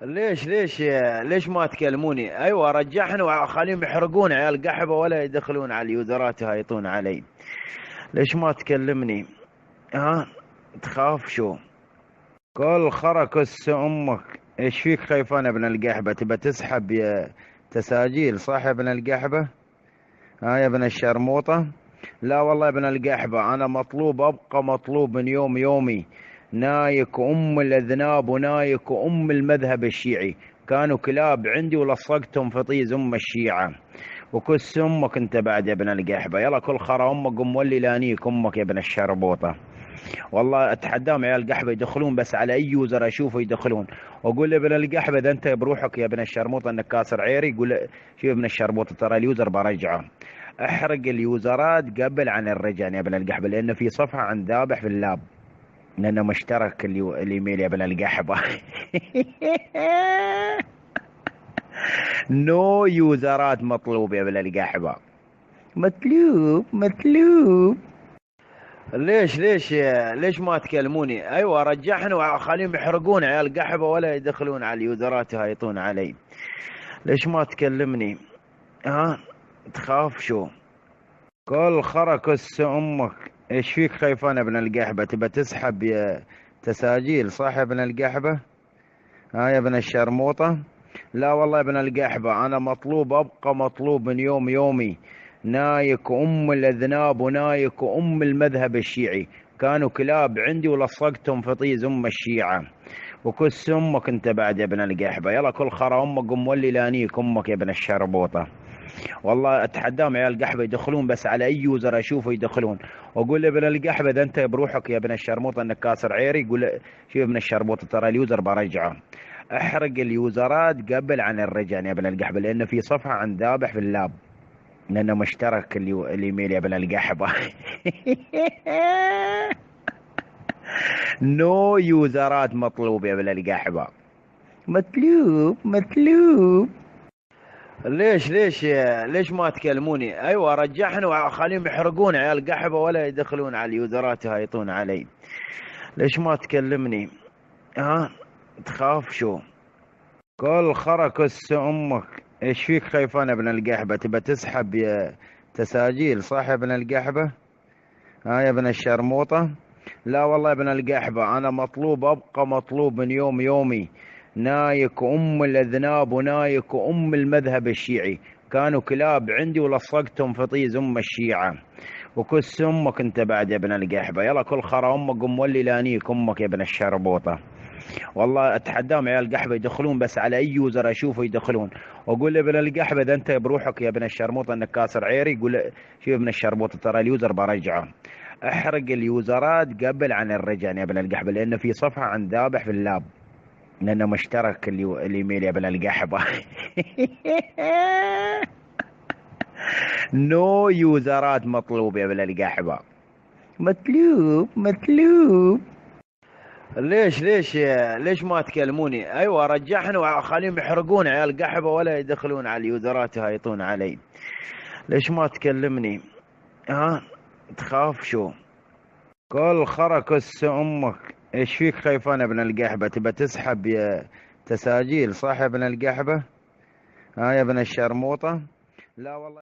ليش ما تكلموني؟ ايوه رجعنا وخليهم يحرقون عيال قحبه ولا يدخلون على اليوزرات يهايطون علي. ليش ما تكلمني؟ ها؟ تخاف شو؟ كل خركس امك. ايش فيك خيفان يا ابن القحبه؟ تبى تسحب يا تساجيل صح يا ابن القحبه؟ ها يا ابن الشرموطه؟ لا والله يا ابن القحبه، انا مطلوب، ابقى مطلوب من يوم يومي. نايك ام الاذناب ونايك ام المذهب الشيعي. كانوا كلاب عندي ولصقتهم في طيز ام الشيعه. وكس امك انت بعد يا ابن القحبه، يلا كل خرا امك قم ولي لانيك امك يا ابن الشربوطه. والله اتحداهم عيال القحبه يدخلون بس على اي يوزر اشوفه يدخلون. واقول لابن القحبه اذا انت بروحك يا ابن الشرموطه انك كاسر عيري، يقول شوف يا ابن الشرموطه ترى اليوزر برجعه. احرق اليوزرات قبل عن الرجعن يا ابن القحبه، لانه في صفحه عند ذابح في اللاب، لانه مشترك الايميل يا ابن القحبه. نو يوزرات مطلوب يا ابن القحبه. مطلوب. ليش ما تكلموني؟ ايوه رجعنا وخليهم يحرقون عيال قحبه ولا يدخلون على اليوزرات يهايطون علي. ليش ما تكلمني؟ ها؟ تخاف شو؟ كل خركس امك. ايش فيك خيفان يا ابن القحبه؟ تبى تسحب يا تساجيل صح يا ابن القحبه؟ ها يا ابن الشرموطه؟ لا والله يا ابن القحبه، انا مطلوب، ابقى مطلوب من يوم يومي. نايك ام الاذناب ونايك ام المذهب الشيعي. كانوا كلاب عندي ولصقتهم في طيز ام الشيعه. وكس امك انت بعد يا ابن القحبه، يلا كل خرا امك قم ولي لانيك امك يا ابن الشربوطه. والله اتحداهم عيال القحبه يدخلون بس على اي يوزر اشوفه يدخلون. واقول لابن القحبه اذا انت بروحك يا ابن الشرموطه انك كاسر عيري، يقول شوف يا ابن الشرموطه ترى اليوزر برجعه. احرق اليوزرات قبل عن الرجعن يا ابن القحبه، لانه في صفحه عند ذابح في اللاب، لانه مشترك الايميل يا ابن القحبه. نو يوزرات مطلوب يا ابن القحبه. مطلوب. ليش ما تكلموني؟ ايوه رجعنا وخليهم يحرقون عيال قحبه ولا يدخلون على اليوزرات يهايطون علي. ليش ما تكلمني؟ ها؟ تخاف شو؟ كل خركس امك. ايش فيك خيفان يا ابن القحبه؟ تبى تسحب يا تساجيل صح يا ابن القحبه؟ ها يا ابن الشرموطه؟ لا والله يا ابن القحبه، انا مطلوب، ابقى مطلوب من يوم يومي. نايك ام الاذناب ونايك ام المذهب الشيعي. كانوا كلاب عندي ولصقتهم في طيز ام الشيعه. وكس امك انت بعد يا ابن القحبه، يلا كل خرا امك قم ولي لانيك امك يا ابن الشربوطه. والله اتحداهم عيال القحبه يدخلون بس على اي يوزر اشوفه يدخلون. واقول لابن القحبه اذا انت بروحك يا ابن الشرموطه انك كاسر عيري، يقول شوف يا ابن الشرموطه ترى اليوزر برجعه. احرق اليوزرات قبل عن الرجعن يا ابن القحبه، لانه في صفحه عند ذابح في اللاب، لانه مشترك الايميل يا ابن القحبه. نو يوزرات مطلوب يا ابن القحبه. مطلوب. ليش ما تكلموني؟ ايوه رجعنا وخليهم يحرقون عيال قحبه ولا يدخلون على اليوزرات يهايطون علي. ليش ما تكلمني؟ ها؟ تخاف شو؟ كل خركس امك. ايش فيك خيفان يا ابن القحبه؟ تبى تسحب يا تساجيل صح يا ابن القحبه؟ ها يا ابن الشرموطه؟ لا والله.